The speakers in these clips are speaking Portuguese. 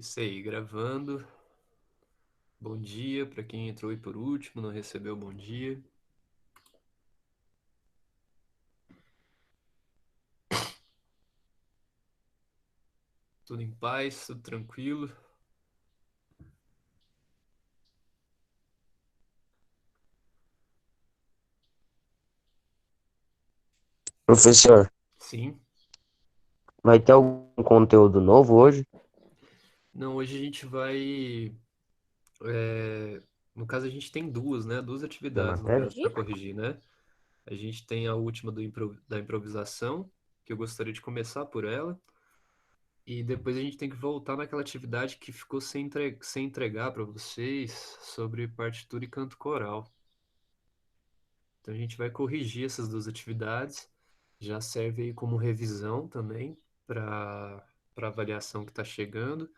Isso aí, gravando. Bom dia para quem entrou aí por último, não recebeu bom dia. Tudo em paz, tudo tranquilo. Professor, Sim. vai ter algum conteúdo novo hoje Não, hoje a gente vai. No caso, a gente tem duas, né? Duas na atividades, no matéria? caso, para corrigir, né? A gente tem a última da improvisação, que eu gostaria de começar por ela. E depois a gente tem que voltar naquela atividade que ficou sem entregar para vocês sobre partitura e canto coral. Então a gente vai corrigir essas duas atividades. Já serve aí como revisão também para a avaliação que está chegando.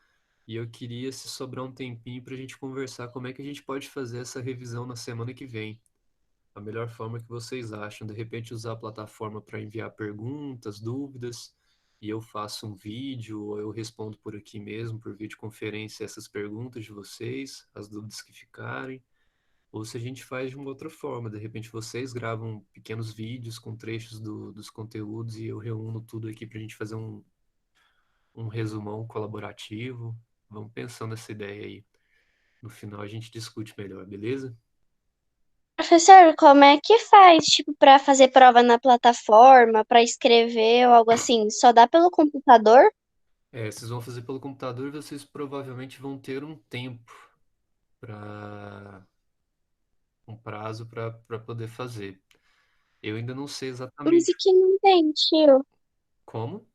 E eu queria, se sobrar um tempinho, para a gente conversar como é que a gente pode fazer essa revisão na semana que vem. A melhor forma que vocês acham. De repente, usar a plataforma para enviar perguntas, dúvidas, e eu faço um vídeo, ou eu respondo por aqui mesmo, por videoconferência, essas perguntas de vocês, as dúvidas que ficarem. Ou se a gente faz de uma outra forma, de repente vocês gravam pequenos vídeos com trechos dos conteúdos e eu reúno tudo aqui para a gente fazer um resumão colaborativo. Vamos pensando nessa ideia aí. No final a gente discute melhor, beleza? Professor, como é que faz, tipo, para fazer prova na plataforma, para escrever ou algo assim? Só dá pelo computador? Vocês vão fazer pelo computador e vocês provavelmente vão ter um tempo para um prazo para poder fazer. Eu ainda não sei Mas e exatamente quem não tem, tio? como.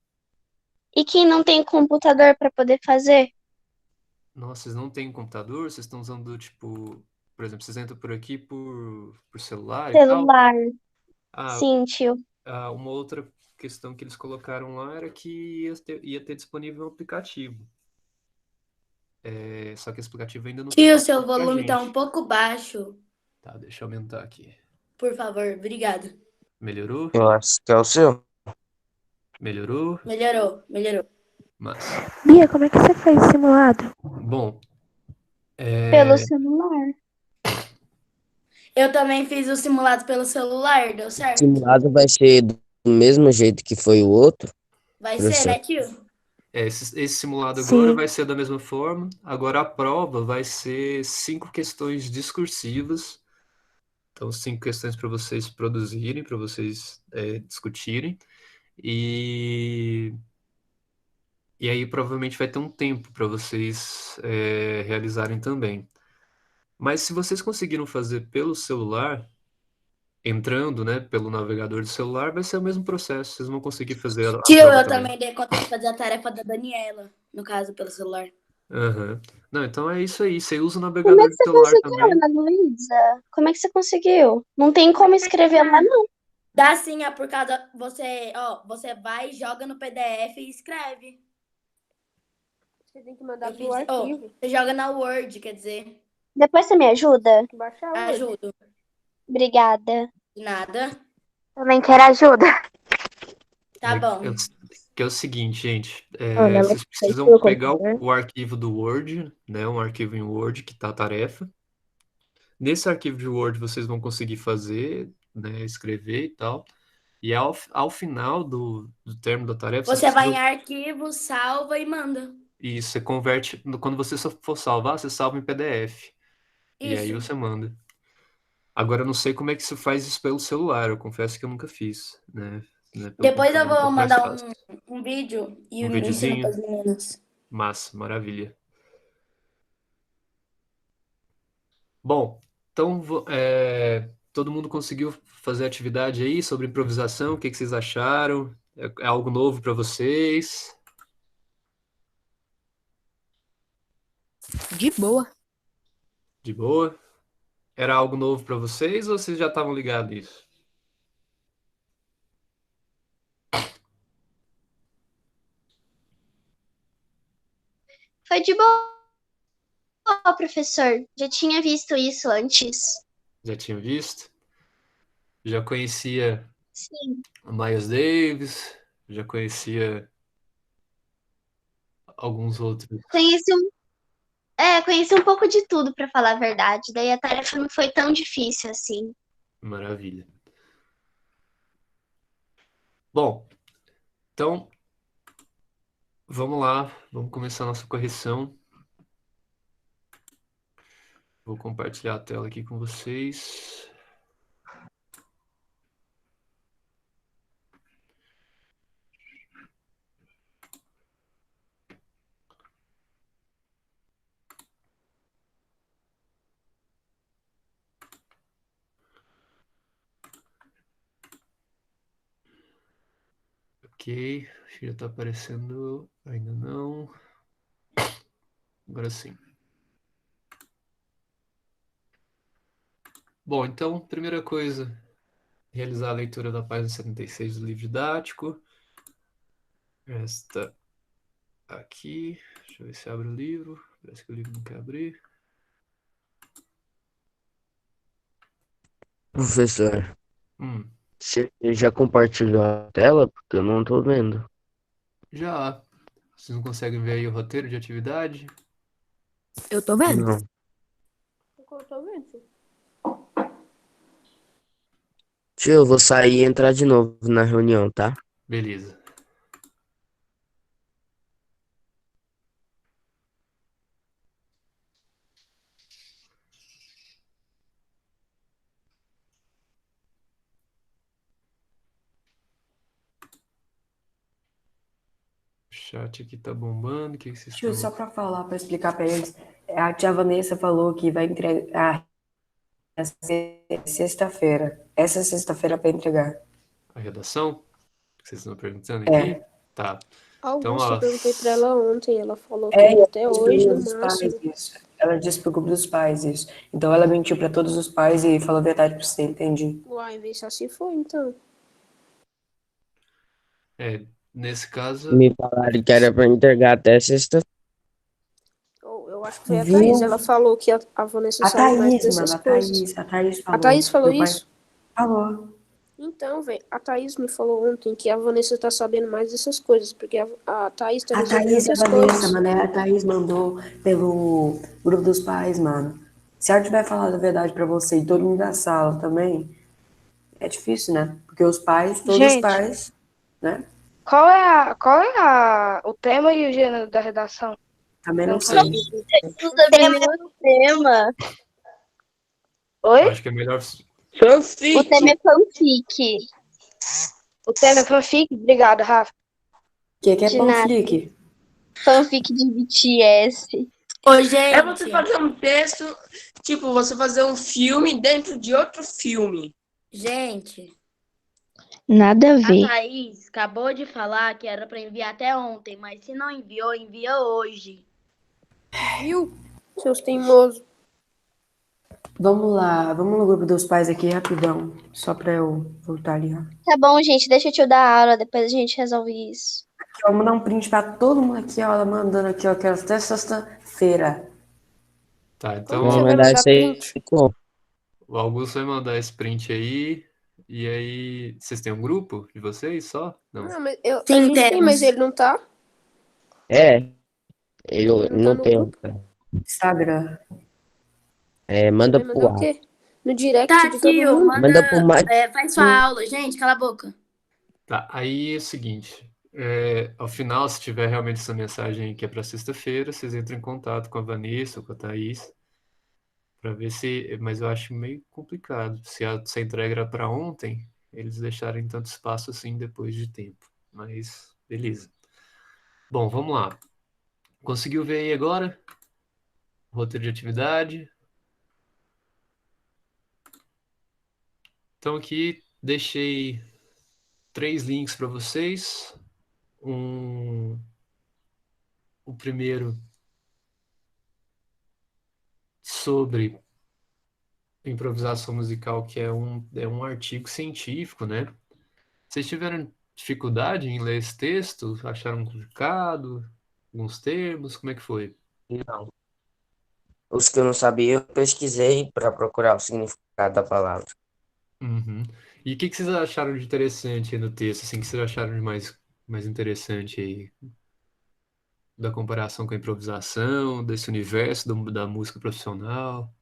E quem não tem computador para poder fazer? Nossa, vocês não têm computador? Vocês estão usando, tipo, por exemplo, vocês entram por aqui por celular e tal? Celular. Ah, Sim, tio. uma outra questão que eles colocaram lá era que ia ter disponível um aplicativo. Só que esse aplicativo ainda não foi Tio, seu passado pra volume tá um gente. pouco baixo. Tá, deixa eu aumentar aqui. Por favor, obrigado. Melhorou? Eu acho que é o seu. Melhorou? Melhorou, melhorou. Massa. Bia, como é que você fez o simulado? Bom, Pelo é, celular. Eu também fiz o simulado pelo celular, deu O certo? simulado vai ser do mesmo jeito que foi o outro, Vai ser, professor. né, tio? esse simulado agora vai Sim. ser da mesma forma. Agora a prova vai ser 5 questões discursivas. Então, 5 questões para vocês produzirem, para vocês discutirem. E, e aí provavelmente vai ter um tempo para vocês realizarem também. Mas se vocês conseguiram fazer pelo celular, entrando, né, pelo navegador do celular, vai ser o mesmo processo. Vocês vão conseguir fazer a Tio, prova eu também. também dei conta de fazer a tarefa da Daniela, no caso, pelo celular. Aham. Não, então é isso aí. Você usa o Como é navegador que do você celular conseguiu, também. Ana Luísa? Como é que você conseguiu? Não tem como escrever lá, não. Dá sim, é por causa. Você vai, joga no PDF e escreve. Você tem que mandar Eu pro fiz. arquivo. Você joga na Word, quer dizer. Depois você me ajuda? Baixa o Word. Ajudo. Obrigada. De nada. Também quero ajuda. Tá É o bom. que é o seguinte, gente. Ana, mas Vocês fez precisam pelo pegar o, computador? o arquivo do Word, né? Um arquivo em Word que tá a tarefa. Nesse arquivo de Word vocês vão conseguir fazer, né? Escrever e tal. E ao final do termo da tarefa, vocês Você vai precisam. em arquivo, salva e manda. E você converte. Quando você só for salvar, você salva em PDF. E aí Isso. você manda. Agora eu não sei como é que se faz isso pelo celular. Eu confesso que eu nunca fiz, né? Pelo Depois eu computador é um vou pouco mais mandar fácil. um vídeo e Um ensino para videozinho. as meninas. Massa, maravilha. Bom, então todo mundo conseguiu fazer atividade aí sobre improvisação? O que que vocês acharam? É algo novo para vocês? De boa. De boa? Era algo novo para vocês ou vocês já estavam ligados nisso? Foi de boa, professor. Já tinha visto isso antes. Já tinham visto? Já conhecia Sim. a Miles Davis? Já conhecia alguns outros. Conheci um pouco de tudo, pra falar a verdade. Daí a tarefa não foi tão difícil assim. Maravilha. Bom, então vamos lá, vamos começar a nossa correção. Vou compartilhar a tela aqui com vocês. Ok, acho que já está aparecendo. Ainda não. Agora sim. Bom, então, primeira coisa, realizar a leitura da página 76 do livro didático. Esta aqui. Deixa eu ver se abre o livro. Parece que o livro não quer abrir. Professor, Hum, você já compartilhou a tela? Porque eu não tô vendo. já. Vocês não conseguem ver aí o roteiro de atividade? Eu tô vendo. Não. Eu tô vendo. Tio, eu vou sair e entrar de novo na reunião, tá? Beleza. O chat aqui tá bombando. O que vocês Tio, estão... só pra falar, pra explicar pra eles, a tia Vanessa falou que vai entregar sexta-feira. Essa sexta-feira pra entregar. A redação? Que vocês estão perguntando aqui? É. Tá. Então, Augusto, ó, eu perguntei pra ela ontem, ela falou que É, até hoje, no dos pais, máximo. isso. Ela disse pro grupo dos pais isso. Então ela mentiu pra todos os pais e falou a verdade pra você, entendi. Uai, vê se assim foi, então. nesse caso, Me falaram que era pra entregar até sexta. Eu acho que foi a Viu? Thaís. Ela falou que a Vanessa A sabe mais Thaís, dessas mano, coisas. a Thaís falou. A Thaís falou Meu pai isso? falou. Então, velho, a Thaís me falou ontem que a Vanessa tá sabendo mais dessas coisas, porque a Thaís tá A resolvendo Thaís e a outras Vanessa, coisas. mano, a Thaís mandou pelo grupo dos pais, mano. Se ela tiver falado a verdade pra você e todo mundo da sala também, é difícil, né? Porque os pais, todos os Gente. pais, né? Qual é o tema e o gênero da redação? Também não Não sei. sabia. Estuda bem o tema. eu Oi? acho que é melhor. O tema é fanfic. O tema é fanfic? Obrigado, Rafa. O que é De nada. panflick? Fanfic de BTS. Ô, É gente. você fazer um texto, tipo, você fazer um filme dentro de outro filme. Gente, Nada a a Thaís acabou de falar que era pra enviar até ontem, mas se não enviou, envia hoje. Viu? Seus teimosos. Vamos lá, vamos no grupo dos pais aqui rapidão, só pra eu voltar ali, ó. Tá bom, gente. Deixa eu te dar aula, depois a gente resolve isso. Aqui, ó, vou mandar um print pra todo mundo aqui, ó, ela mandando aqui, ó, que era até sexta-feira. Tá, Como então você Vamos vai mandar mandar isso aí. print? Como? o Augusto vai mandar esse print aí. E aí, vocês têm um grupo de vocês só? Não. Não, mas a Sim, gente tem, temos. mas ele não tá. É, eu Ele não tá não no tenho. grupo. Instagram. Manda Vai mandar pro o ar. quê? No direct Tá, de todo tio, mundo? Manda pro faz sua aula. Gente, cala a boca. Tá, aí é o seguinte. Ao final, se tiver realmente essa mensagem aí que é para sexta-feira, vocês entram em contato com a Vanessa ou com a Thaís para ver se. Mas eu acho meio complicado. Se a entrega era para ontem, eles deixarem tanto espaço assim depois de tempo. Mas beleza. Bom, vamos lá. Conseguiu ver aí agora? Roteiro de atividade. Então aqui deixei 3 links para vocês. O primeiro sobre improvisação musical, que é um artigo científico, né? Vocês tiveram dificuldade em ler esse texto? Acharam complicado? Alguns termos? Como é que foi? Não. Os que eu não sabia, eu pesquisei para procurar o significado da palavra. Uhum. E o que vocês acharam de interessante aí no texto? Assim, o que vocês acharam de mais interessante aí? da comparação com a improvisação, desse universo da música profissional?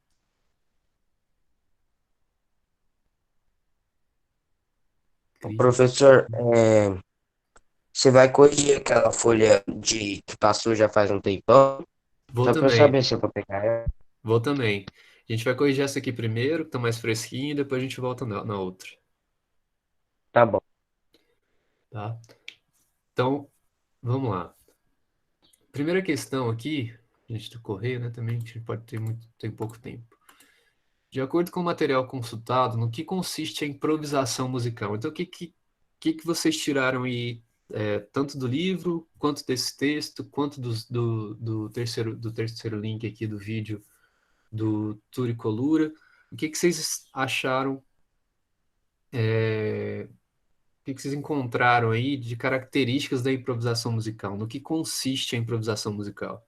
O Cris? professor, você vai corrigir aquela folha que passou já faz um tempão? Vou Só para eu também, saber se eu vou pegar ela. vou também. A gente vai corrigir essa aqui primeiro, que tá mais fresquinha, e depois a gente volta na outra, Tá bom. tá? Então, vamos lá. Primeira questão aqui, a gente correr, né? Também a gente pode tem pouco tempo. De acordo com o material consultado, no que consiste a improvisação musical? Então, o que vocês tiraram aí, tanto do livro, quanto desse texto, quanto do terceiro link aqui do vídeo do Turi Colura? O que vocês acharam, o que vocês encontraram aí de características da improvisação musical? No que consiste a improvisação musical?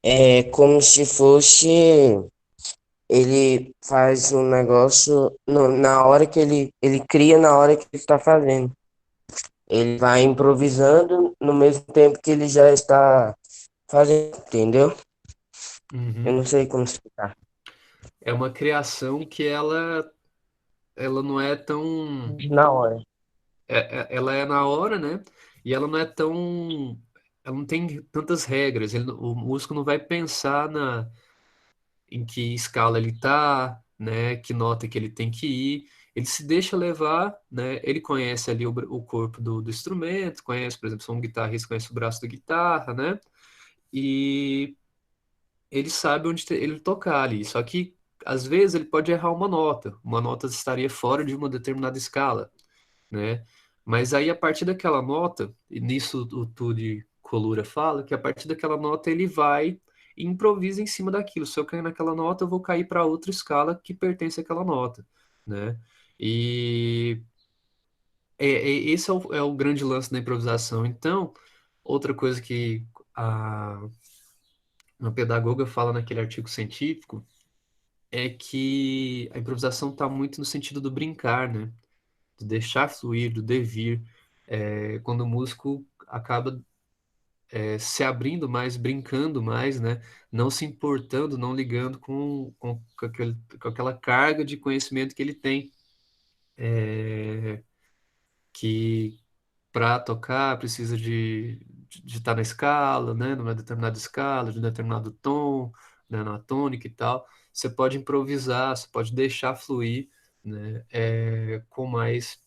É como se fosse. Ele faz um negócio na hora que ele cria na hora que ele está fazendo. Ele vai improvisando no mesmo tempo que ele já está fazendo, entendeu? Eu Uhum. não sei como explicar. É uma criação que ela não é tão. Na hora. Ela é na hora, né? E ela não é tão. Ela não tem tantas regras. O músico não vai pensar em que escala ele tá, né? Que nota que ele tem que ir. Ele se deixa levar, né? Ele conhece ali o corpo do instrumento, conhece, por exemplo, se é um guitarrista, conhece o braço da guitarra, né? E ele sabe onde ele tocar ali. Só que, às vezes, ele pode errar uma nota. Uma nota estaria fora de uma determinada escala, né? Mas aí, a partir daquela nota, e nisso o Tudy Colura fala, que a partir daquela nota ele vai e improvisa em cima daquilo. Se eu cair naquela nota, eu vou cair para outra escala que pertence àquela nota, né? E esse é o grande lance da improvisação. Então, outra coisa que uma pedagoga fala naquele artigo científico é que a improvisação está muito no sentido do brincar, né? Do deixar fluir, do devir. Quando o músico acaba se abrindo mais, brincando mais, né? Não se importando, não ligando com aquela carga de conhecimento que ele tem, que para tocar precisa de estar na escala, né? Numa determinada escala, de um determinado tom, né? Na tônica e tal. Você pode improvisar, você pode deixar fluir, né? Com mais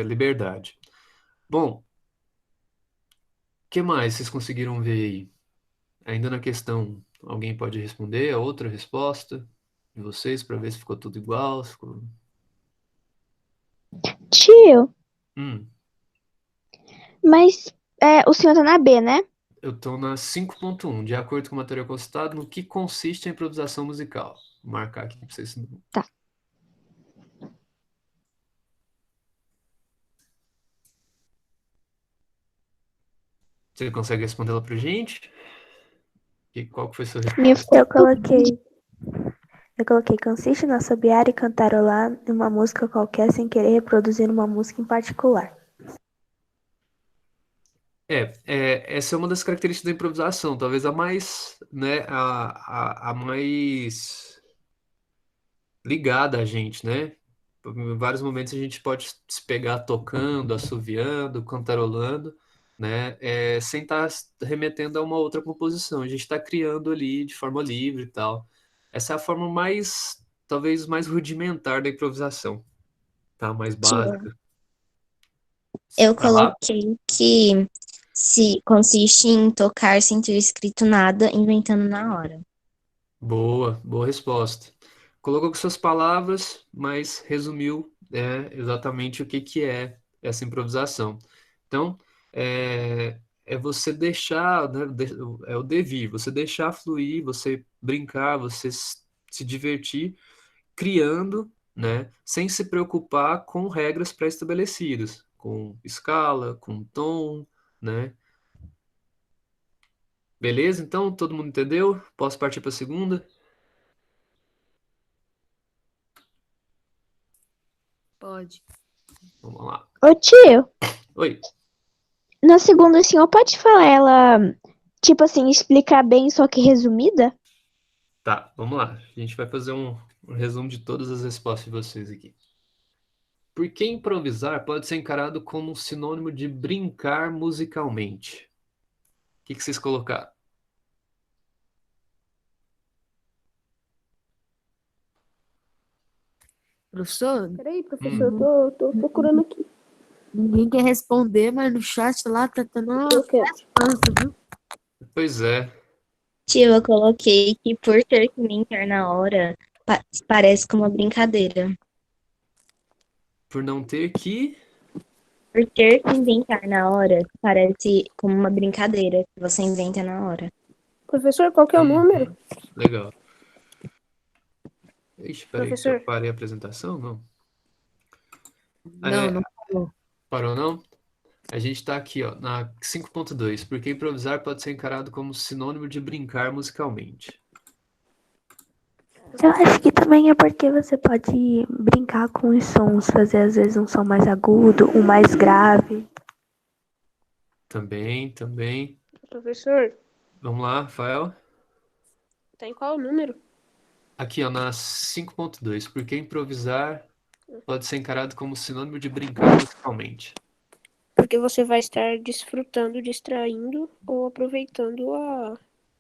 liberdade. Bom, o que mais vocês conseguiram ver aí? Ainda na questão, alguém pode responder a outra resposta de vocês para ver se ficou tudo igual? Tio, Hum, mas o senhor tá na B, né? eu estou na 5.1, de acordo com o material consultado, no que consiste a improvisação musical. Vou marcar aqui para vocês. Tá. Você consegue respondê-la para gente? E qual que foi a sua resposta? Eu coloquei, consiste em assobiar e cantarolar em uma música qualquer sem querer reproduzir uma música em particular. Essa é uma das características da improvisação, talvez a mais, né, a mais ligada a gente, né? Em vários momentos a gente pode se pegar tocando, assoviando, cantarolando, né? Sem estar remetendo a uma outra composição. A gente está criando ali de forma livre e tal. Essa é a forma mais, talvez, mais rudimentar da improvisação, tá? Mais Tia, básica. eu Vai lá? coloquei que se consiste em tocar sem ter escrito nada, inventando na hora. Boa, boa resposta. Colocou com suas palavras, mas resumiu, exatamente o que é essa improvisação. Então, é você deixar, né, é o devir, você deixar fluir, você brincar, você se divertir, criando, né, sem se preocupar com regras pré-estabelecidas, com escala, com tom, né? Beleza? Então, todo mundo entendeu? Posso partir para a segunda? Pode. Vamos lá. Ô tio, Oi. na segunda o senhor pode falar ela, tipo assim, explicar bem, só que resumida? Tá, vamos lá. A gente vai fazer um resumo de todas as respostas de vocês aqui. Por que improvisar pode ser encarado como um sinônimo de brincar musicalmente? O que vocês colocaram? Professor, Peraí, professor, eu tô procurando aqui. ninguém quer responder, mas no chat lá tá tendo uma Eu quero. resposta, viu? Pois é. Tio, eu coloquei que por ter que brincar na hora, parece como uma brincadeira. Por não ter que. Por ter que inventar na hora, parece como uma brincadeira que você inventa na hora. Professor, qual que é o número? Legal. Ixi, peraí, que eu Professor. parei a apresentação? Não. Não parou. Parou, não? A gente tá aqui, ó, na 5.2. Porque improvisar pode ser encarado como sinônimo de brincar musicalmente. Eu acho que também é porque você pode brincar com os sons, fazer às vezes um som mais agudo, um mais grave. Também. Professor, Vamos lá, Rafael. tá em qual número? Aqui, ó, na 5.2. Porque improvisar pode ser encarado como sinônimo de brincar musicalmente. Porque você vai estar desfrutando, distraindo ou aproveitando a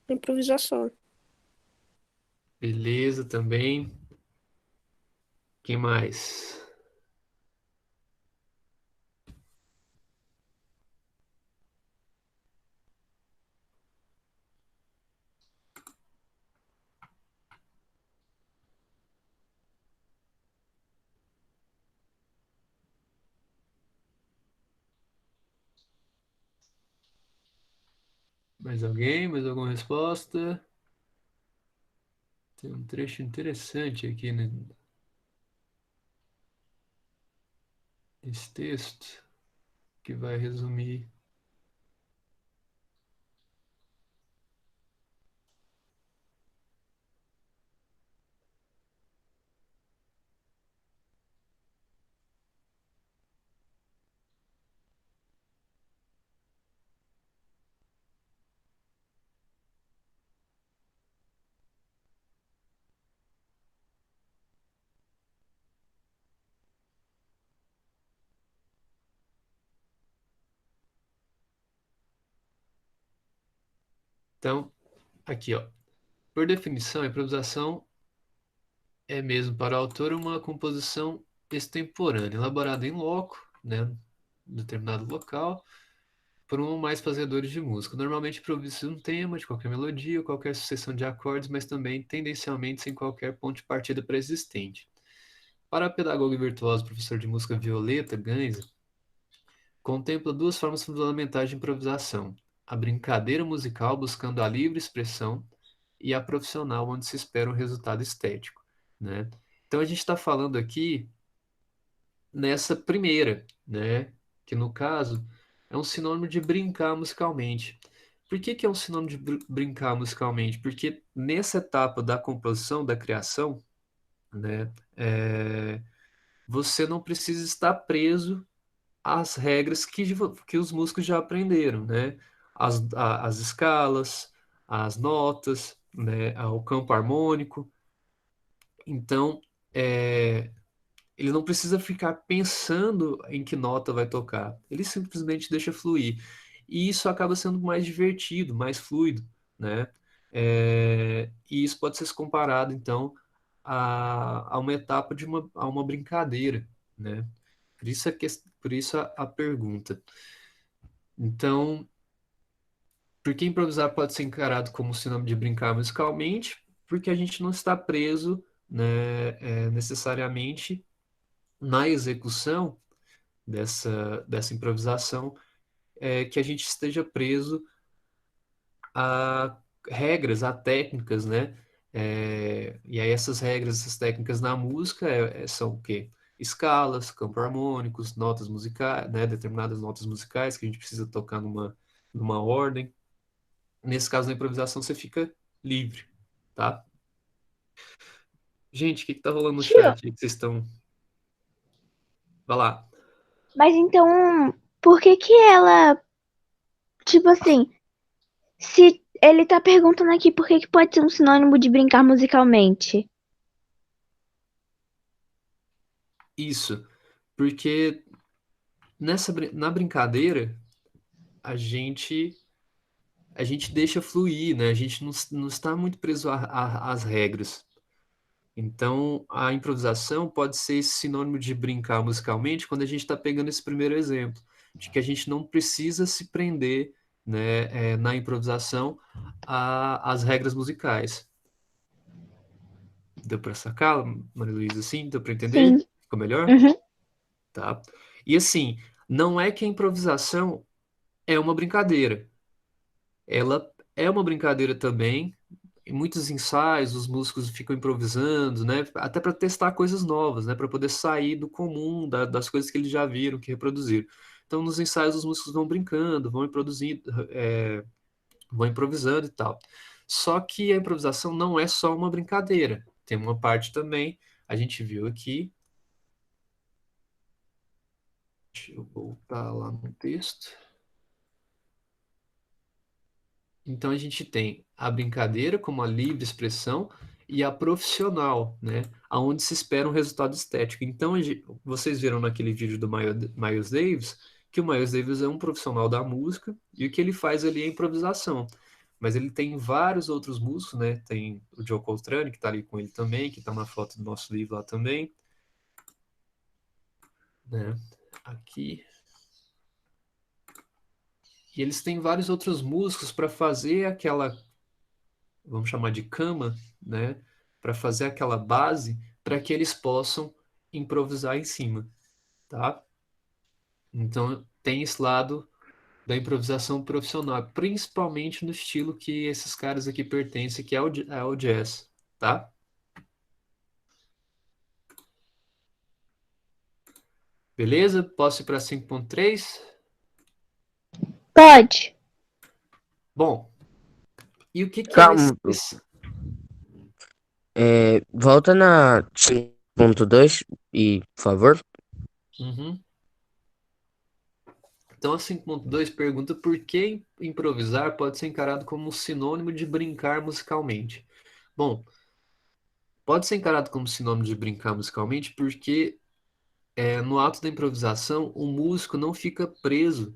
improvisação. Beleza, também. Quem mais? Mais alguém? Mais alguma resposta? Tem um trecho interessante aqui, né? Esse texto que vai resumir. Então, aqui, ó. Por definição, a improvisação é mesmo para o autor uma composição extemporânea, elaborada em loco, né, em determinado local, por um ou mais fazedores de música. Normalmente improvisa um tema de qualquer melodia, qualquer sucessão de acordes, mas também tendencialmente sem qualquer ponto de partida pré-existente. Para a pedagoga e virtuosa professor de música Violeta Ganza, contempla duas formas fundamentais de improvisação: a brincadeira musical buscando a livre expressão e a profissional onde se espera um resultado estético, né? Então a gente está falando aqui nessa primeira, né? Que no caso é um sinônimo de brincar musicalmente. Por que que é um sinônimo de brincar musicalmente? Porque nessa etapa da composição, da criação, né? Você não precisa estar preso às regras que os músicos já aprenderam, né? As escalas, as notas, né? O campo harmônico. Então, ele não precisa ficar pensando em que nota vai tocar. Ele simplesmente deixa fluir. E isso acaba sendo mais divertido, mais fluido, né? E isso pode ser comparado, então, a uma etapa a uma brincadeira, né? Por isso a pergunta. Então, por que improvisar pode ser encarado como sinônimo de brincar musicalmente? Porque a gente não está preso, né, necessariamente na execução dessa improvisação, que a gente esteja preso a regras, a técnicas, né? E aí essas regras, essas técnicas na música são o quê? Escalas, campos harmônicos, notas musicais, né? Determinadas notas musicais que a gente precisa tocar numa ordem. Nesse caso, na improvisação, você fica livre, tá? Gente, o que tá rolando no Tio, chat aí que vocês estão... Vai lá. Mas então, por que que ela, tipo assim, se ele tá perguntando aqui por que que pode ser um sinônimo de brincar musicalmente? Isso, porque na brincadeira, a gente deixa fluir, né? A gente não está muito preso às regras. Então, a improvisação pode ser esse sinônimo de brincar musicalmente quando a gente está pegando esse primeiro exemplo, de que a gente não precisa se prender, né, na improvisação às regras musicais. Deu para sacar, Maria Luísa? Sim? Deu para entender? Sim. Ficou melhor? Uhum. Tá. E assim, não é que a improvisação é uma brincadeira. Ela é uma brincadeira também. Em muitos ensaios, os músicos ficam improvisando, né? Até para testar coisas novas, né? Para poder sair do comum, das coisas que eles já viram, que reproduziram. Então, nos ensaios, os músicos vão brincando, vão produzindo, vão improvisando e tal. Só que a improvisação não é só uma brincadeira. Tem uma parte também, a gente viu aqui. Deixa eu voltar lá no texto. Então a gente tem a brincadeira como a livre expressão e a profissional, né? Aonde se espera um resultado estético. Então vocês viram naquele vídeo do Miles Davis que o Miles Davis é um profissional da música e o que ele faz ali é improvisação. Mas ele tem vários outros músicos, né? Tem o Joe Coltrane, que tá ali com ele também, que tá na foto do nosso livro lá também, né? Aqui. E eles têm vários outros músicos para fazer aquela, vamos chamar de cama, né? Para fazer aquela base para que eles possam improvisar em cima, tá? Então tem esse lado da improvisação profissional, principalmente no estilo que esses caras aqui pertencem, que é o jazz, tá? Beleza? Posso ir para 5.3? Pode. Bom, e o que é a Calma, essência? volta na 5.2 e, por favor. Uhum. Então a 5.2 pergunta por que improvisar pode ser encarado como um sinônimo de brincar musicalmente. Bom, pode ser encarado como sinônimo de brincar musicalmente porque no ato da improvisação o músico não fica preso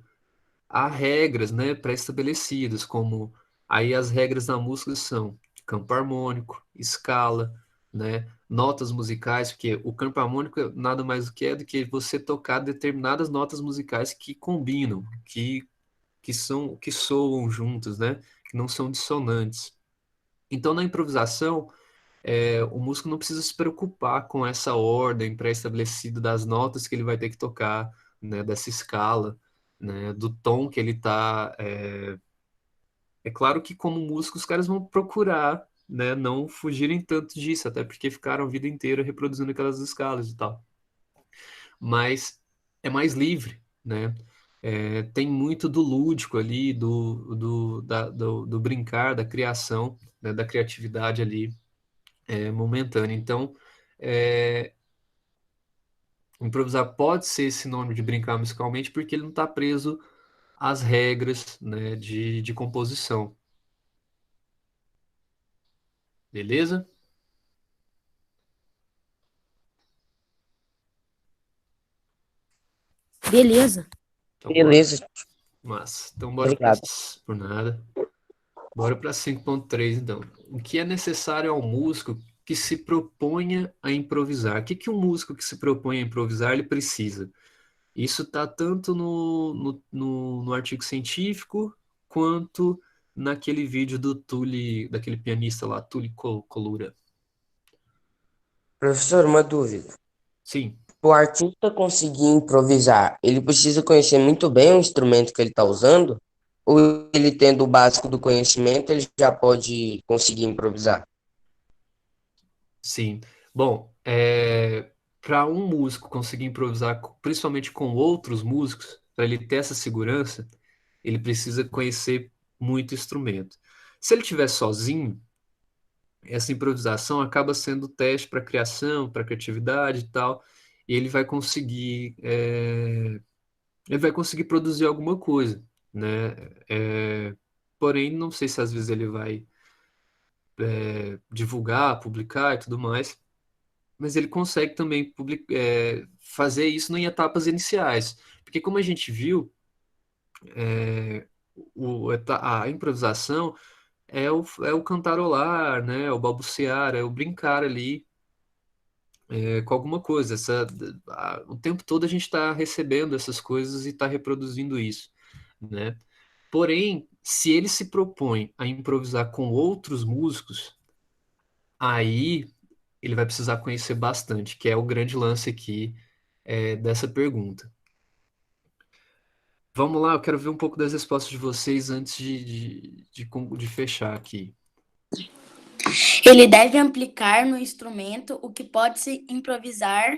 a regras, né, pré-estabelecidas, como aí as regras da música são campo harmônico, escala, né, notas musicais, porque o campo harmônico nada mais do que você tocar determinadas notas musicais que combinam, que soam juntas, né, que não são dissonantes. Então, na improvisação, o músico não precisa se preocupar com essa ordem pré-estabelecida das notas que ele vai ter que tocar, né, dessa escala, né, do tom que ele está. É claro que, como músico, os caras vão procurar, né, não fugirem tanto disso, até porque ficaram a vida inteira reproduzindo aquelas escalas e tal. Mas é mais livre, né? Tem muito do lúdico ali, do brincar, da criação, né, da criatividade ali momentânea. Então, é, improvisar pode ser sinônimo de brincar musicalmente porque ele não está preso às regras, né, de composição. Beleza? Beleza. Então, Beleza. Massa. Então, bora para Obrigado. por nada. Bora para 5.3, então. O que é necessário ao músico que se proponha a improvisar? O que um músico que se propõe a improvisar ele precisa? Isso está tanto no artigo científico quanto naquele vídeo do Tully, daquele pianista lá, Tully Colura. Professor, uma dúvida. Sim. O artista conseguir improvisar, ele precisa conhecer muito bem o instrumento que ele está usando? Ou ele tendo o básico do conhecimento, ele já pode conseguir improvisar? Sim. Bom, para um músico conseguir improvisar, principalmente com outros músicos, para ele ter essa segurança, ele precisa conhecer muito instrumento. Se ele estiver sozinho, essa improvisação acaba sendo teste para criação, para criatividade e tal, e ele vai conseguir produzir alguma coisa, né? Porém, não sei se às vezes ele vai divulgar, publicar e tudo mais, mas ele consegue também fazer isso em etapas iniciais, porque como a gente viu, é, a improvisação é o cantarolar, né? É o balbuciar, é o brincar ali com alguma coisa. O tempo todo a gente está recebendo essas coisas e está reproduzindo isso, né? Porém, se ele se propõe a improvisar com outros músicos, aí ele vai precisar conhecer bastante, que é o grande lance aqui dessa pergunta. Vamos lá, eu quero ver um pouco das respostas de vocês antes de fechar aqui. Ele deve aplicar no instrumento o que pode se improvisar,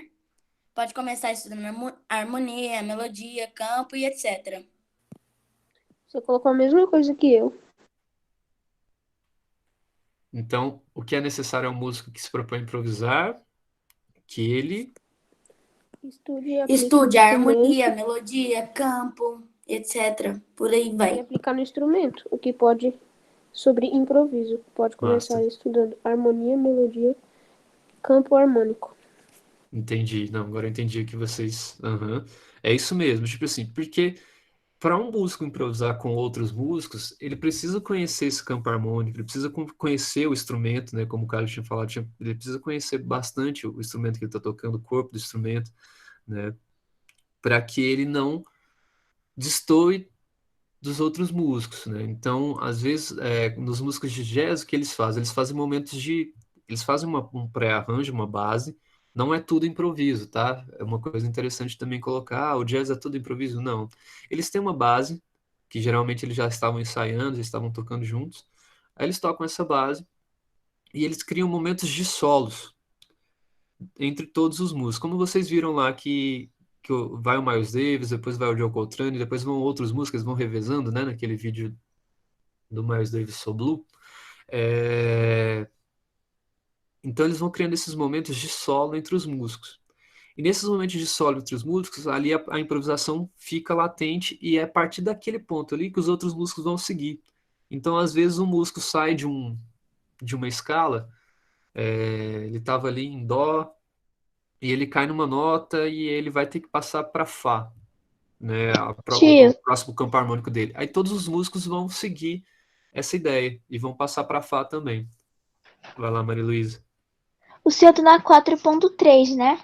pode começar estudando harmonia, melodia, campo e etc. Você colocou a mesma coisa que eu. Então, o que é necessário é um músico que se propõe a improvisar, que ele Estude a harmonia, melodia, campo, etc. Por aí E vai. aplicar no instrumento, o que pode sobre improviso. Pode começar estudando harmonia, melodia, campo harmônico. Entendi. Não, agora eu entendi o que vocês. Aham. É isso mesmo. Tipo assim, porque para um músico improvisar com outros músicos, ele precisa conhecer esse campo harmônico, ele precisa conhecer o instrumento, né? Como o Carlos tinha falado, ele precisa conhecer bastante o instrumento que ele está tocando, o corpo do instrumento, né? Para que ele não destoe dos outros músicos, né? Então, às vezes, nos músicos de jazz, o que eles fazem? Eles fazem eles fazem um pré-arranjo, uma base. Não é tudo improviso, tá? É uma coisa interessante também colocar, o jazz é tudo improviso? Não. Eles têm uma base, que geralmente eles já estavam ensaiando, já estavam tocando juntos. Aí eles tocam essa base e eles criam momentos de solos entre todos os músicos. Como vocês viram lá vai o Miles Davis, depois vai o Joe Coltrane, depois vão outros músicos, vão revezando, né? Naquele vídeo do Miles Davis So Blue. Então eles vão criando esses momentos de solo entre os músicos. E nesses momentos de solo entre os músicos, ali a improvisação fica latente e é a partir daquele ponto ali que os outros músicos vão seguir. Então, às vezes, um músico sai de uma escala, ele estava ali em dó, e ele cai numa nota e ele vai ter que passar para fá, né? O próximo campo harmônico dele. Aí todos os músicos vão seguir essa ideia e vão passar para fá também. Vai lá, Maria Luísa. O seu tá na 4.3, né?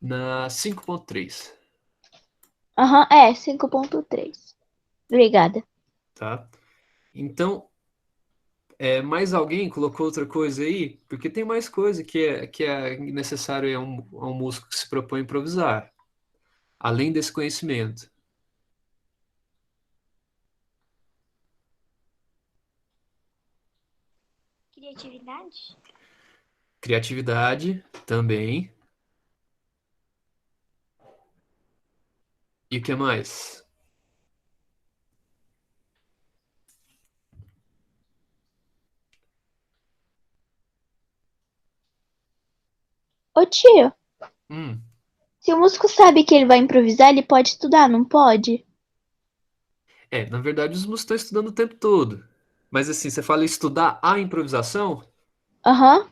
Na 5.3. Aham, 5.3. Obrigada. Tá? Então, mais alguém colocou outra coisa aí? Porque tem mais coisa que é necessário a um músico que se propõe a improvisar, além desse conhecimento. Criatividade? Criatividade também. E o que mais? Ô tio, Hum. se o músico sabe que ele vai improvisar, ele pode estudar, não pode? Na verdade, os músicos estão estudando o tempo todo. Mas assim, você fala estudar a improvisação? Aham.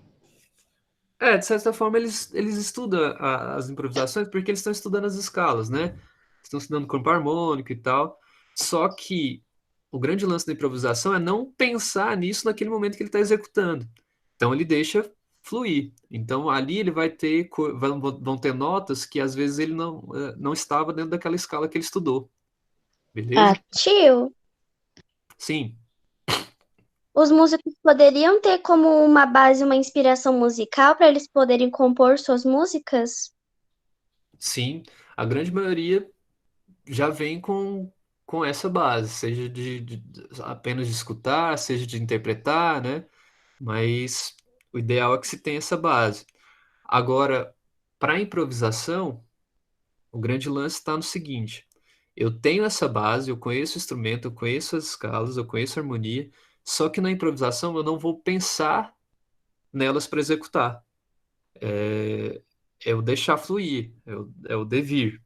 De certa forma, eles estudam as improvisações porque eles estão estudando as escalas, né? Estão estudando campo harmônico e tal. Só que o grande lance da improvisação é não pensar nisso naquele momento que ele está executando. Então, ele deixa fluir. Então, ali ele vai ter, vão ter notas que às vezes ele não estava dentro daquela escala que ele estudou. Beleza? Tio, Sim. os músicos poderiam ter como uma base uma inspiração musical para eles poderem compor suas músicas? Sim, a grande maioria já vem com essa base, seja apenas de escutar, seja de interpretar, né? Mas o ideal é que se tenha essa base. Agora, para improvisação, o grande lance está no seguinte: Eu tenho essa base, eu conheço o instrumento, eu conheço as escalas, eu conheço a harmonia, só que na improvisação eu não vou pensar nelas para executar. É o deixar fluir, é o devir.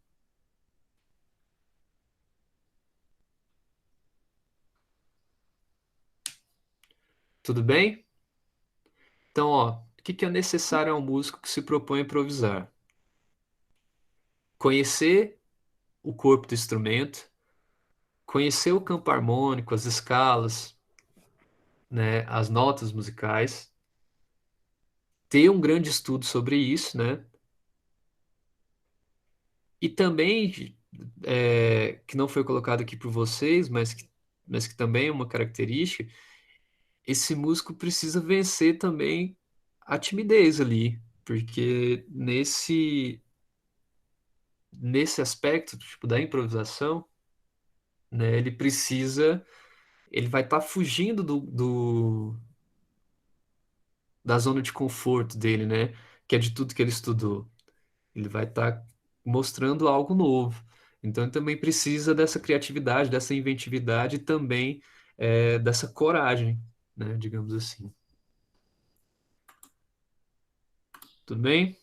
Tudo bem? Então, ó, o que que é necessário ao músico que se propõe a improvisar? Conhecer o corpo do instrumento, conhecer o campo harmônico, as escalas, né, as notas musicais, ter um grande estudo sobre isso, né? E também, que não foi colocado aqui por vocês, mas que também é uma característica, esse músico precisa vencer também a timidez ali, porque nesse aspecto, tipo, da improvisação, né, ele vai estar fugindo da zona de conforto dele, né, que é de tudo que ele estudou. Ele vai estar mostrando algo novo. Então, ele também precisa dessa criatividade, dessa inventividade e também dessa coragem, né, digamos assim. Tudo bem?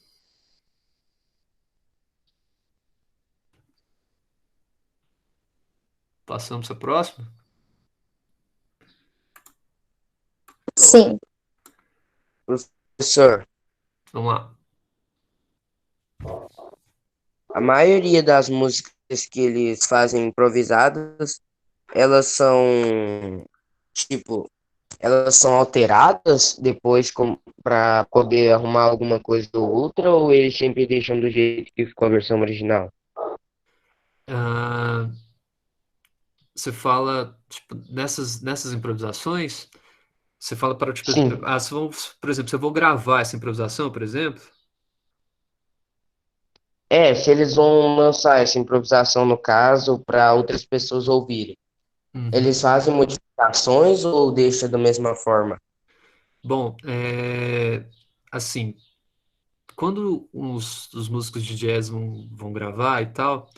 Passamos para a próxima? Sim. Professor, Vamos lá. a maioria das músicas que eles fazem improvisadas, elas são, tipo, elas são alteradas depois para poder arrumar alguma coisa ou outra, ou eles sempre deixam do jeito que ficou a versão original? Ah, você fala, tipo, nessas improvisações, você fala para, tipo, Sim. por exemplo, se eu vou gravar essa improvisação, por exemplo, Se eles vão lançar essa improvisação, no caso, para outras pessoas ouvirem, eles uhum. fazem modificações ou deixa da mesma forma? Bom, assim, quando os músicos de jazz vão gravar e tal,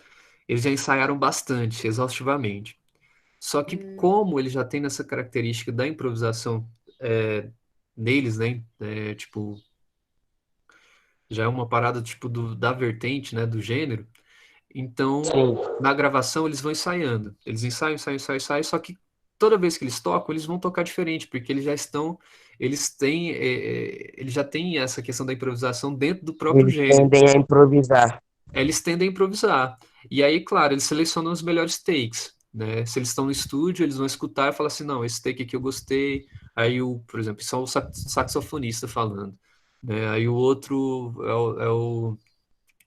eles já ensaiaram bastante, exaustivamente. Só que como ele já tem essa característica da improvisação neles, né? Tipo, já é uma parada tipo da vertente, né? Do gênero. Então, Sim. na gravação eles vão ensaiando. Eles ensaiam, ensaiam, ensaiam, ensaiam, só que toda vez que eles tocam, eles vão tocar diferente, porque eles já têm essa questão da improvisação dentro do próprio Eles gênero. tendem a improvisar. Eles tendem a improvisar. E aí, claro, eles selecionam os melhores takes, né? Se eles estão no estúdio, eles vão escutar e falar assim, não, esse take aqui eu gostei. Aí, por exemplo, isso é o saxofonista falando, né? Aí o outro é o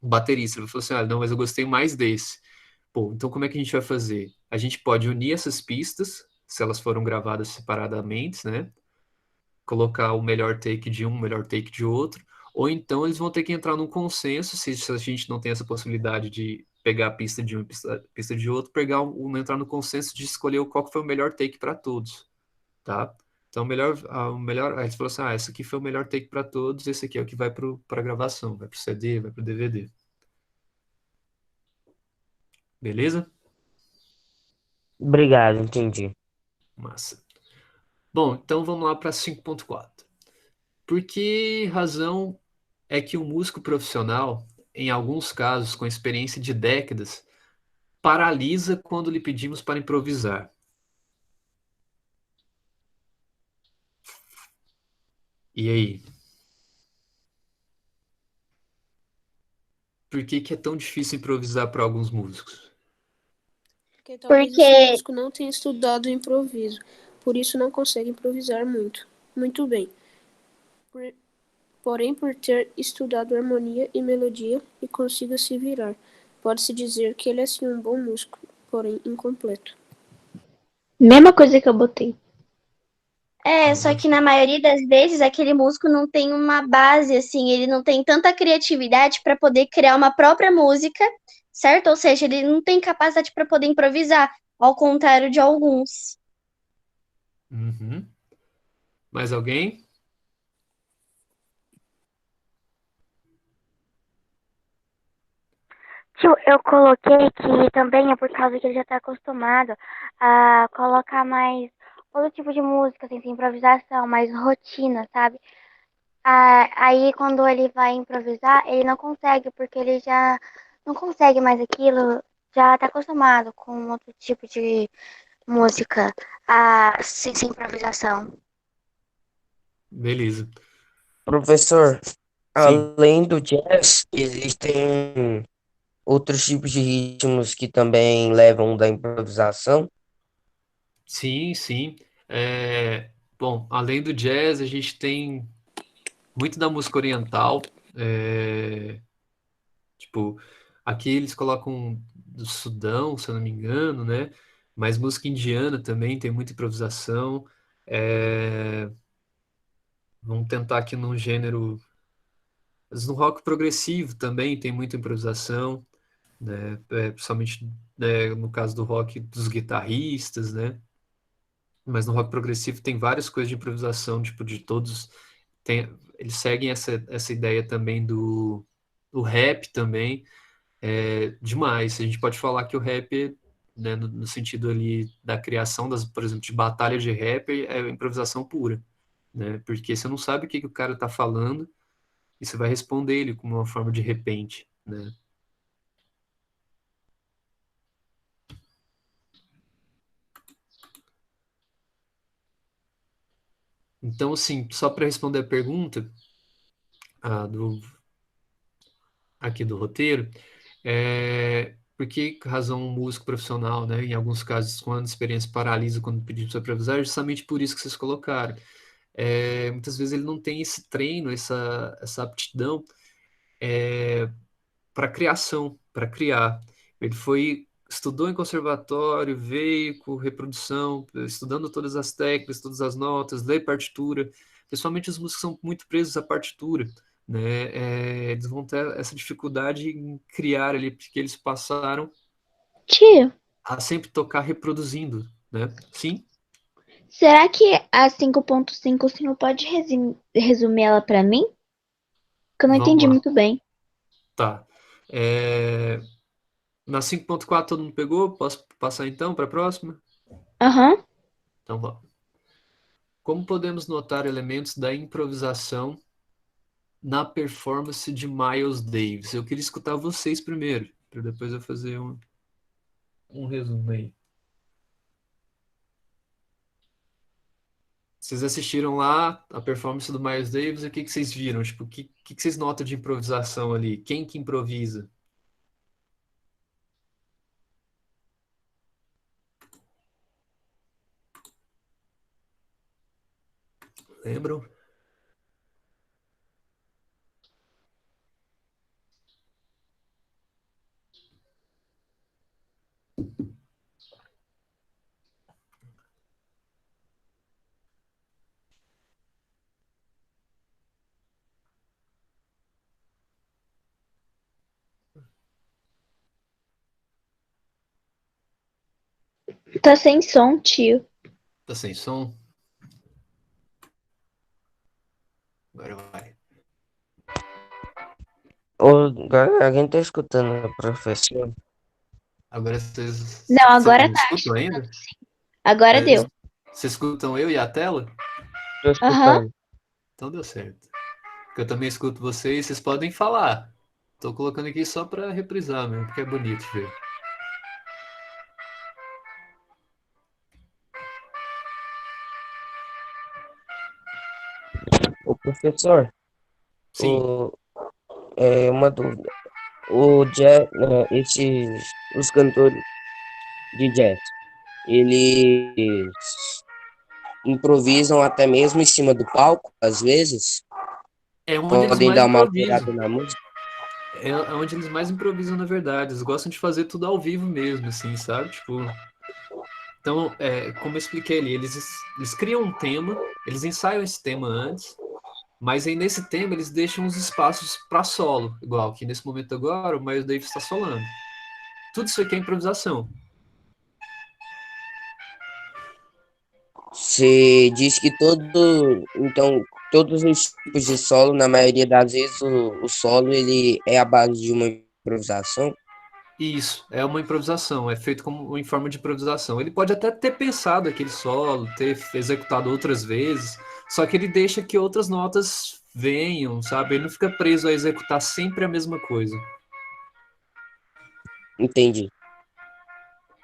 baterista. Ele falou assim, ah, não, mas eu gostei mais desse. Pô, então como é que a gente vai fazer? A gente pode unir essas pistas, se elas foram gravadas separadamente, né? Colocar o melhor take de um, o melhor take de outro, ou então eles vão ter que entrar num consenso, se a gente não tem essa possibilidade de pegar a pista de um e pista de outro, entrar no consenso de escolher qual que foi o melhor take para todos, tá? Então, aí eles falaram assim, esse aqui foi o melhor take para todos, esse aqui é o que vai para a gravação, vai para o CD, vai para o DVD. Beleza? Obrigado, entendi. Massa. Bom, então vamos lá para 5.4. Por que razão é que o músico profissional, em alguns casos com experiência de décadas, paralisa quando lhe pedimos para improvisar? E aí? Por que que é tão difícil improvisar para alguns músicos? Porque talvez esse Porque músico não tenha estudado improviso, por isso não consegue improvisar muito bem. Porém, por ter estudado harmonia e melodia e consiga se virar, pode-se dizer que ele é sim um bom músico, porém incompleto. Mesma coisa que eu botei. só que na maioria das vezes aquele músico não tem uma base, assim, ele não tem tanta criatividade para poder criar uma própria música, certo? Ou seja, ele não tem capacidade para poder improvisar, ao contrário de alguns. Uhum. Mais alguém? Tio, eu coloquei que também é por causa que ele já tá acostumado a colocar mais outro tipo de música, sem ser improvisação, mais rotina, sabe? Aí quando ele vai improvisar, ele não consegue, porque ele já não consegue mais aquilo, já tá acostumado com outro tipo de música, sem improvisação. Beleza. Professor, Sim, além do jazz, existem outros tipos de ritmos que também levam da improvisação? sim, sim. Bom, além do jazz, a gente tem muito da música oriental. é, tipo, aqui eles colocam do Sudão, se eu não me engano, né? Mas música indiana também tem muita improvisação. É, vamos tentar aqui num gênero. Mas no rock progressivo também tem muita improvisação, né? Principalmente, né, no caso do rock dos guitarristas, né? Mas no rock progressivo tem várias coisas de improvisação, tipo, de todos. Eles seguem essa ideia também do rap também. Demais. A gente pode falar que o rap, né, no sentido ali da criação das, por exemplo, de batalha de rap, é improvisação pura, né? Porque você não sabe o que que o cara tá falando e você vai responder ele com uma forma de repente, né? Então, assim, só para responder a pergunta do, aqui do roteiro, por que razão um músico profissional, né, em alguns casos, quando a experiência paralisa quando pedimos para improvisar, é justamente por isso que vocês colocaram. Muitas vezes ele não tem esse treino, essa aptidão para criação, para criar. Ele estudou em conservatório, veio com reprodução, estudando todas as técnicas, todas as notas, lê partitura. Principalmente os músicos são muito presos à partitura, né? Eles vão ter essa dificuldade em criar ali, porque eles passaram Tio, a sempre tocar reproduzindo, né? Sim, será que a 5.5 o senhor pode resumir ela pra mim? Que eu não vamos entendi lá. muito bem. Tá. Na 5.4 todo mundo pegou? Posso passar então para a próxima? Aham. Então vamos. Como podemos notar elementos da improvisação na performance de Miles Davis? Eu queria escutar vocês primeiro, para depois eu fazer um resumo aí. Vocês assistiram lá a performance do Miles Davis e o que que vocês viram? Tipo, o que vocês notam de improvisação ali? Quem que improvisa? Lembram? Tá sem som, tio. Tá sem som? Agora vai. Alguém tá escutando a professora? Agora vocês Não, agora me tá. escutam ainda? Agora deu. Vocês escutam eu e a tela? Tô Aham. escutando. Então deu certo. Porque eu também escuto vocês, vocês podem falar. Tô colocando aqui só para reprisar mesmo, porque é bonito ver. O professor, Sim, o, uma dúvida. O jazz, os cantores de jazz, eles improvisam até mesmo em cima do palco, às vezes, é onde eles podem mais dar uma improvisam. alterada na música. É onde eles mais improvisam, na verdade. Eles gostam de fazer tudo ao vivo mesmo, assim, sabe? Tipo, então, como eu expliquei ali, eles criam um tema, eles ensaiam esse tema antes, mas aí nesse tema eles deixam uns espaços para solo, igual que nesse momento agora o Miles Davis está solando. Tudo isso aqui é improvisação. Você diz que então, todos os tipos de solo, na maioria das vezes, o solo ele é a base de uma improvisação. Isso, é uma improvisação, é feito como em forma de improvisação. Ele pode até ter pensado aquele solo, ter executado outras vezes, só que ele deixa que outras notas venham, sabe? Ele não fica preso a executar sempre a mesma coisa, Entendi.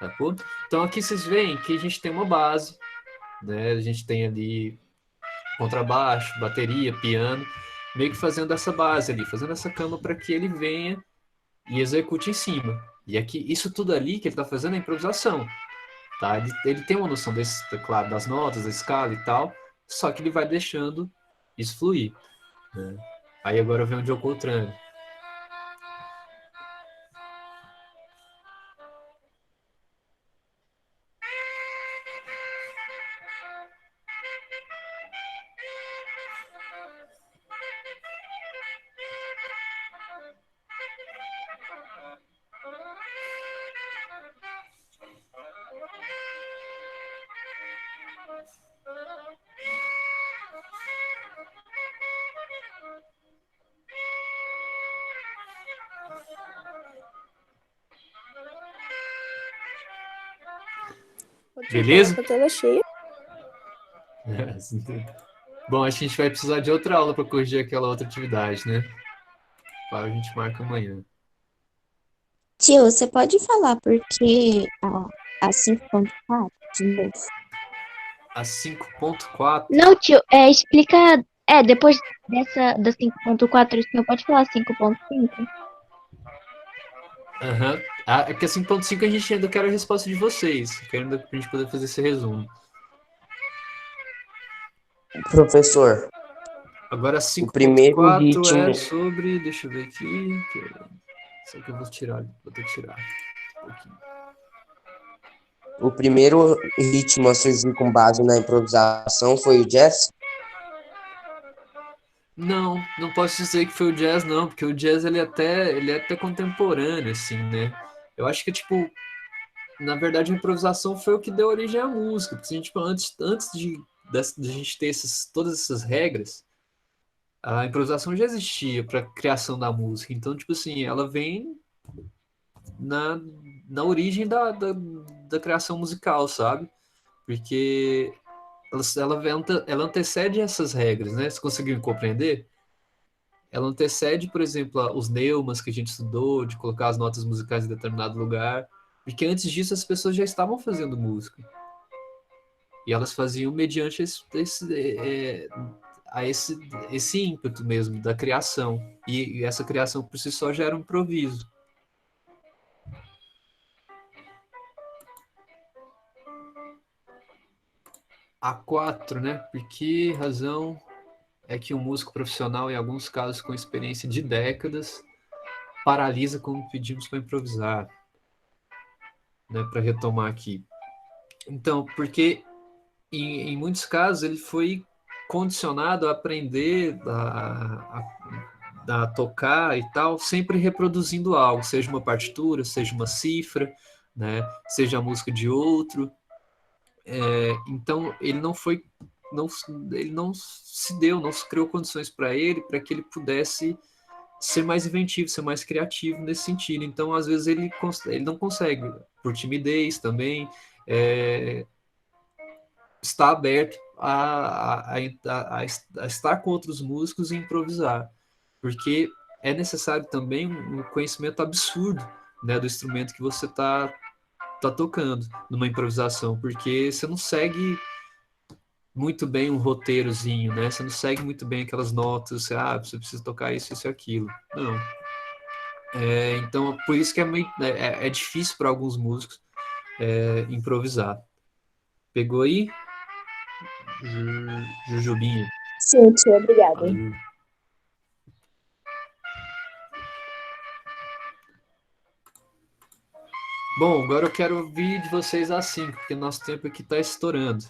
tá bom? Então aqui vocês veem que a gente tem uma base, né? A gente tem ali contrabaixo, bateria, piano, meio que fazendo essa base ali, fazendo essa cama para que ele venha e execute em cima. E aqui, isso tudo ali que ele está fazendo é improvisação, tá? Ele tem uma noção desse, claro, das notas, da escala e tal, só que ele vai deixando isso fluir, né? Aí agora vem o John Coltrane. Beleza? Com a tela cheia. Bom, acho que a gente vai precisar de outra aula para corrigir aquela outra atividade, né? A gente marca amanhã. Tio, você pode falar porque a 5.4 de novo? A 5.4. Não, tio, explica. Depois da 5.4, o senhor pode falar 5.5? Aham. É que a 5.5 a gente ainda quer a resposta de vocês, querendo pra gente poder fazer esse resumo. Professor, Agora a o primeiro 5.4 ritmo, é sobre. Deixa eu ver aqui. Só que eu vou tirar. Vou ter que tirar um pouquinho. o primeiro ritmo a surgir com base na improvisação foi o jazz? Não, não posso dizer que foi o jazz, não, porque o jazz ele é até contemporâneo, assim, né? Eu acho que, tipo, na verdade, a improvisação foi o que deu origem à música. Porque, assim, tipo, antes de a gente ter todas essas regras, a improvisação já existia para criação da música. Então, tipo assim, ela vem na, na origem da criação musical, sabe? Porque ela antecede essas regras, né? Vocês conseguiram compreender? Ela antecede, por exemplo, os neumas que a gente estudou, de colocar as notas musicais em determinado lugar, porque antes disso as pessoas já estavam fazendo música. E elas faziam mediante esse ímpeto mesmo da criação. E essa criação por si só já era um improviso. A 4, né? Por que razão é que um músico profissional, em alguns casos com experiência de décadas, paralisa quando pedimos para improvisar? Né? Para retomar aqui. Então, porque em muitos casos ele foi condicionado a aprender a tocar e tal, sempre reproduzindo algo, seja uma partitura, seja uma cifra, né? Seja a música de outro. Então ele não se deu, não se criou condições para que ele pudesse ser mais inventivo, ser mais criativo nesse sentido. Então, às vezes ele não consegue, por timidez também, está aberto a estar com outros músicos e improvisar, porque é necessário também um conhecimento absurdo, né, do instrumento que você está tocando numa improvisação, porque você não segue muito bem um roteirozinho, né? Você não segue muito bem aquelas notas, você precisa tocar isso, isso e aquilo. Não. Então, por isso que é difícil para alguns músicos improvisar. Pegou aí? Jujubinha. Sim, tio, obrigada. Valeu. Bom, agora eu quero ouvir de vocês às 5, porque nosso tempo aqui está estourando.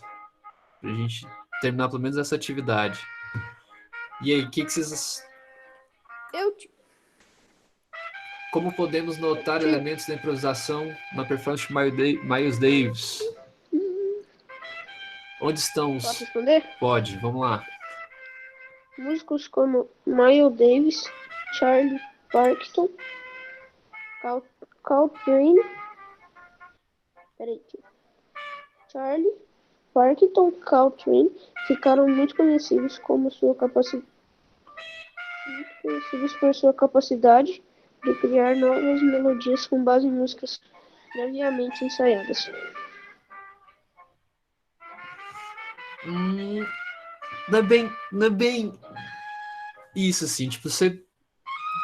Pra gente terminar pelo menos essa atividade. E aí, o que vocês... Como podemos notar elementos da improvisação na performance de Miles Davis? Onde estão os... Posso responder? Pode, vamos lá. Músicos como Miles Davis, Charlie Parker, Coltrane. Peraí. Charlie Partington Coltrane ficaram muito conhecidos por sua capacidade de criar novas melodias com base em músicas previamente ensaiadas. Não é bem isso, assim, tipo, você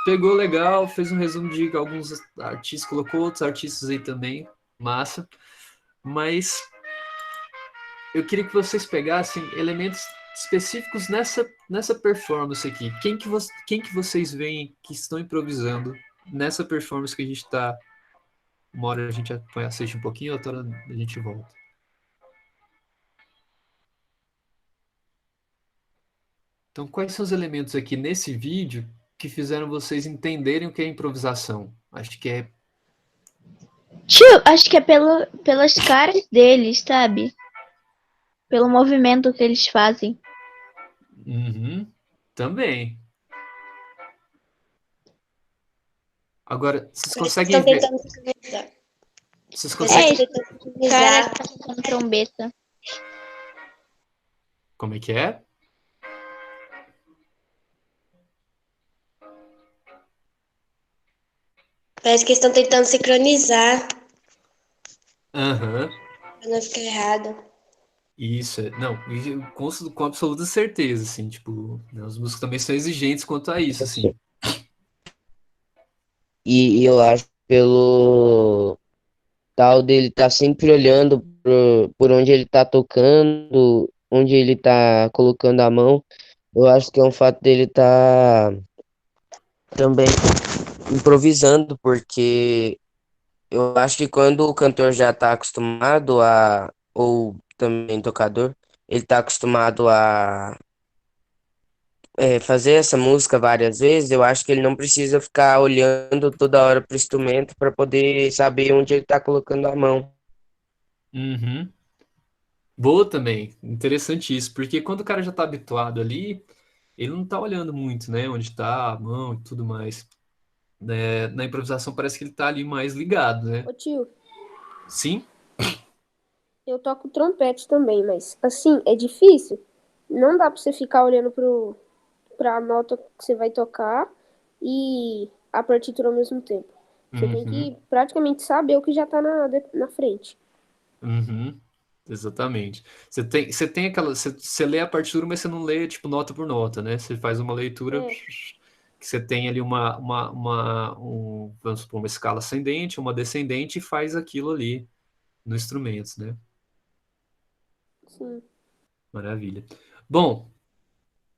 pegou legal, fez um resumo de alguns artistas, colocou outros artistas aí também, massa, mas eu queria que vocês pegassem elementos específicos nessa performance aqui. Quem que vocês veem que estão improvisando nessa performance que a gente está... Uma hora a gente assiste um pouquinho, outra hora a gente volta. Então, quais são os elementos aqui nesse vídeo que fizeram vocês entenderem o que é improvisação? Acho que é... Tio, acho que é pelas caras deles, sabe? Pelo movimento que eles fazem. Também. Agora, vocês Parece conseguem que estão ver... tentando sincronizar. Vocês Parece conseguem... que estão tentando Cara sincronizar. que tá tocando trombeta. Como é que é? Parece que estão tentando sincronizar Aham. pra não ficar errado. Isso, não, com absoluta certeza, assim, tipo, né, os músicos também são exigentes quanto a isso, assim. E eu acho que pelo tal dele tá sempre olhando por onde ele tá tocando, onde ele tá colocando a mão, eu acho que é um fato dele tá também improvisando, porque eu acho que quando o cantor já tá acostumado ou também tocador, ele tá acostumado a fazer essa música várias vezes, eu acho que ele não precisa ficar olhando toda hora pro instrumento para poder saber onde ele tá colocando a mão. Uhum. Boa também, interessante isso, porque quando o cara já tá habituado ali, ele não tá olhando muito, né, onde tá a mão e tudo mais. Né? Na improvisação parece que ele tá ali mais ligado, né? Ô tio, Sim? eu toco trompete também, mas assim, é difícil. Não dá pra você ficar olhando pra nota que você vai tocar e a partitura ao mesmo tempo. Você tem que praticamente saber o que já tá na frente. Uhum. Exatamente. Você tem aquela. Você lê a partitura, mas você não lê, tipo, nota por nota, né? Você faz uma leitura É. que você tem ali vamos supor, uma escala ascendente, uma descendente, e faz aquilo ali no instrumento, né? Sim. Maravilha. Bom,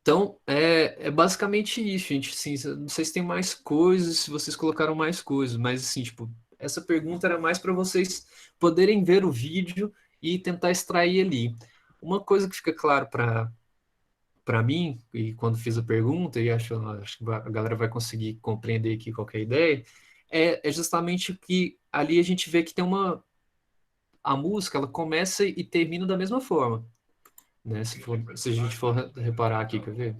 então é basicamente isso, gente. Assim, não sei se tem mais coisas, se vocês colocaram mais coisas, mas assim, tipo, essa pergunta era mais para vocês poderem ver o vídeo e tentar extrair ali. Uma coisa que fica claro para mim, e quando fiz a pergunta, e acho que a galera vai conseguir compreender aqui qualquer ideia, é justamente que ali a gente vê que tem a música, ela começa e termina da mesma forma, né? Se a gente for reparar aqui, quer ver?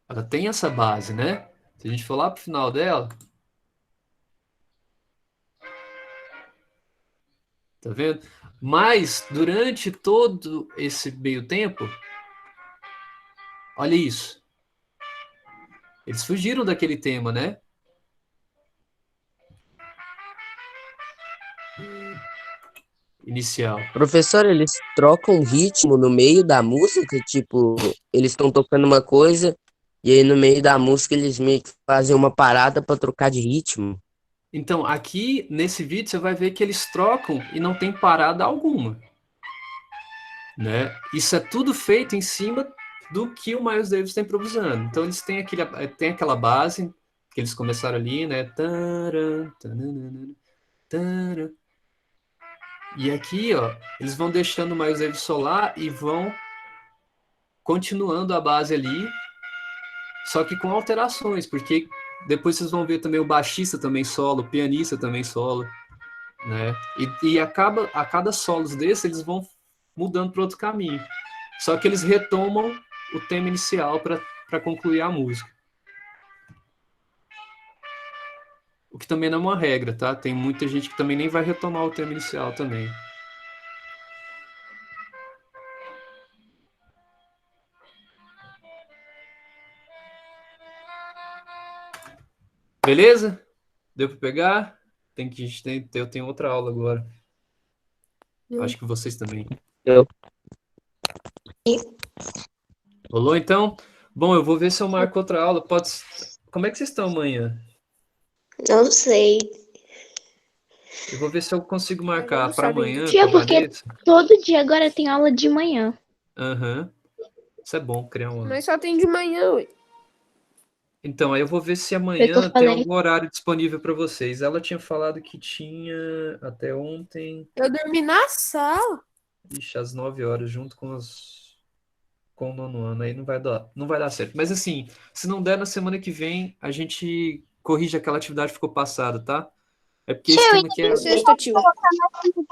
Ela tem essa base, né? Se a gente for lá pro final dela, tá vendo? Mas durante todo esse meio tempo, olha isso. Eles fugiram daquele tema, né? Inicial. Professor, eles trocam ritmo no meio da música, tipo, eles estão tocando uma coisa e aí no meio da música eles meio que fazem uma parada para trocar de ritmo. Então, aqui nesse vídeo você vai ver que eles trocam e não tem parada alguma, né? Isso é tudo feito em cima do que o Miles Davis está improvisando. Então eles têm aquela base que eles começaram ali, né? Taran, tananana, taran. E aqui, ó, eles vão deixando o Miles Davis solar e vão continuando a base ali, só que com alterações, porque depois vocês vão ver também o baixista também solo, o pianista também solo, né? E a cada solos desses, eles vão mudando para outro caminho. Só que eles retomam o tema inicial para concluir a música. O que também não é uma regra, tá? Tem muita gente que também nem vai retomar o tema inicial também. Beleza? Deu para pegar? Eu tenho outra aula agora. Acho que vocês também. Eu. Rolou, então? Bom, eu vou ver se eu marco outra aula. Como é que vocês estão amanhã? Não sei. Eu vou ver se eu consigo marcar para amanhã Tia, com a porque Vanessa. todo dia agora tem aula de manhã. Aham. Isso é bom, criar uma... Mas só tem de manhã, ué. Então, aí eu vou ver se Foi o que amanhã eu tem falei. algum horário disponível para vocês. Ela tinha falado que tinha até ontem, Eu dormi na sala. ixi, às 9 horas, junto com o nono ano. Aí não vai dar certo. Mas assim, se não der na semana que vem, a gente corrige aquela atividade que ficou passada, tá? É porque esse Tio, tema aqui é... Sexta, tio. colocar mais 5.5.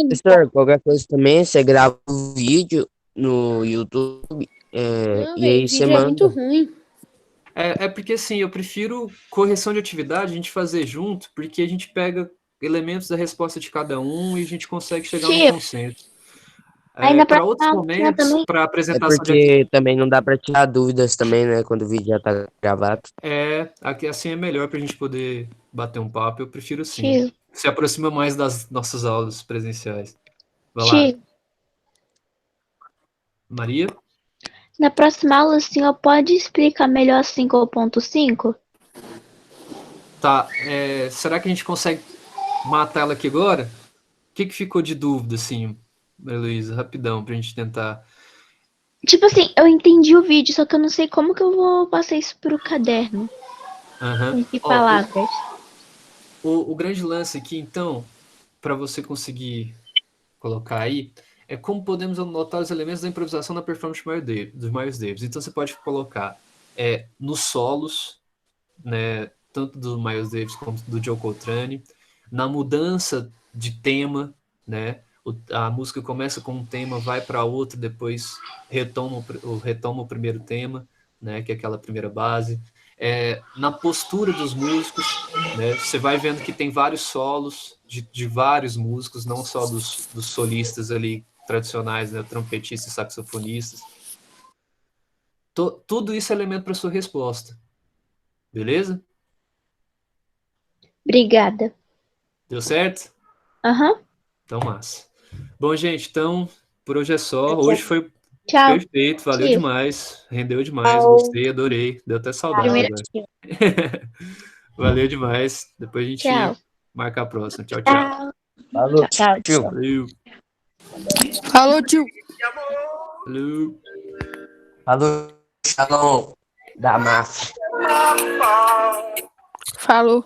Professor, qualquer coisa também, você grava o vídeo no YouTube Não, e velho, aí você vídeo é muito manda. ruim. É porque assim, eu prefiro correção de atividade a gente fazer junto, porque a gente pega elementos da resposta de cada um e a gente consegue chegar num Tio, consenso. aí na Para outros próxima aula tinha momentos, também. para É apresentação de porque também não dá pra tirar dúvidas também, né? Quando o vídeo já tá gravado. aqui assim é melhor para a gente poder bater um papo. Eu prefiro sim. Tio, Se aproxima mais das nossas aulas presenciais. Vai lá, tio, Maria. na próxima aula o senhor pode explicar melhor 5.5? Tá, será que a gente consegue matar ela aqui agora? O que ficou de dúvida, assim, Maria Luísa? Rapidão, pra gente tentar. Tipo assim, eu entendi o vídeo, só que eu não sei como que eu vou passar isso pro caderno. Aham. De Ó, palavras. o grande lance aqui, então, para você conseguir colocar aí, é como podemos anotar os elementos da improvisação na performance dos Miles Davis. Então você pode colocar nos solos, né, tanto do Miles Davis quanto do Joe Coltrane, na mudança de tema, né? A música começa com um tema, vai para outro, depois retoma o primeiro tema, né? Que é aquela primeira base. Na postura dos músicos, né? Você vai vendo que tem vários solos de vários músicos, não só dos solistas ali tradicionais, né? Trompetistas, saxofonistas. Tudo isso é elemento para sua resposta. Beleza? Obrigada. Deu certo? Aham. Então, massa. Bom, gente, então, por hoje é só. Hoje foi Tchau. perfeito, valeu Tio. demais. Rendeu demais, Tchau. gostei, adorei. Deu até saudade Primeiro agora. tio. Valeu demais. Depois a gente Tchau. marca a próxima. Tchau, tchau. Tchau. Falou, Tchau. tio. Valeu. Falou, tio. Valeu. Falou, Shalom da máfia. Falou.